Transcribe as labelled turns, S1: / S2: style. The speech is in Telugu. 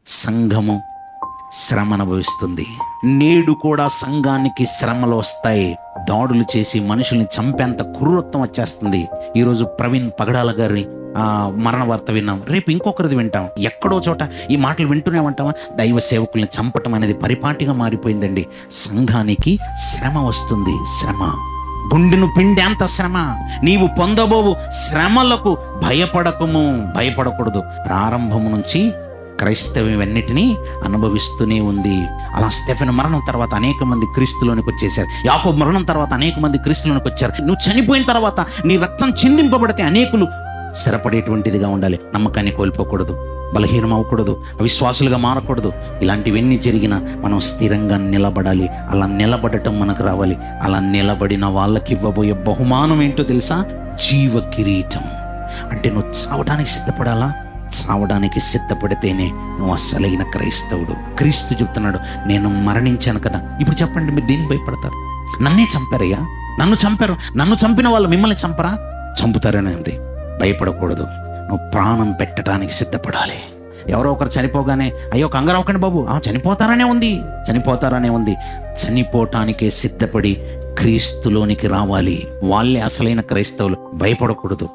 S1: సంఘము శ్రమ అనుభవిస్తుంది. నేడు కూడా సంఘానికి శ్రమలు వస్తాయి. దాడులు చేసి మనుషుల్ని చంపేంత క్రూరత్వం వచ్చేస్తుంది. ఈరోజు ప్రవీణ్ పగడాల గారి మరణ వార్త విన్నాం, రేపు ఇంకొకరిది వింటాం. ఎక్కడో చోట ఈ మాటలు వింటూనే ఉంటామా? దైవ సేవకుల్ని చంపటం అనేది పరిపాటిగా మారిపోయిందండి. సంఘానికి శ్రమ వస్తుంది. శ్రమ, గుండెను పిండేంత శ్రమ. నీవు పొందబోవు శ్రమలకు భయపడకూడదు. ప్రారంభము నుంచి క్రైస్తవం అన్నిటినీ అనుభవిస్తూనే ఉంది. అలా స్టెఫెన్ మరణం తర్వాత అనేక మంది క్రీస్తులోనికి వచ్చేసారు. యాకోబు మరణం తర్వాత అనేక మంది క్రీస్తులోనికి వచ్చారు. నువ్వు చనిపోయిన తర్వాత నీ రక్తం చిందింపబడితే అనేకులు స్థిరపడేటువంటిదిగా ఉండాలి. నమ్మకాన్ని కోల్పోకూడదు, బలహీనం అవ్వకూడదు, అవిశ్వాసులుగా మారకూడదు. ఇలాంటివన్నీ జరిగినా మనం స్థిరంగా నిలబడాలి. అలా నిలబడటం మనకు రావాలి. అలా నిలబడిన వాళ్ళకి ఇవ్వబోయే బహుమానం ఏంటో తెలుసా? జీవ కిరీటం. అంటే నువ్వు చావడానికి సిద్ధపడాలా? చావడానికి సిద్ధపడితేనే నువ్వు అసలైన క్రైస్తవుడు. క్రీస్తు చెప్తున్నాడు, నేను మరణించాను కదా. ఇప్పుడు చెప్పండి, మీరు దేనికి భయపడతారు? నన్నే చంపారయ్యా, నన్ను చంపారు. నన్ను చంపిన వాళ్ళు మిమ్మల్ని చంపరా? చంపుతారనే ఉంది. భయపడకూడదు. నువ్వు ప్రాణం పెట్టడానికి సిద్ధపడాలి. ఎవరో ఒకరు చనిపోగానే అయ్యో కంగారు అవ్వకండి బాబు, చనిపోతారనే ఉంది. చనిపోవటానికే సిద్ధపడి క్రీస్తులోనికి రావాలి. వాళ్ళే అసలైన క్రైస్తవులు. భయపడకూడదు.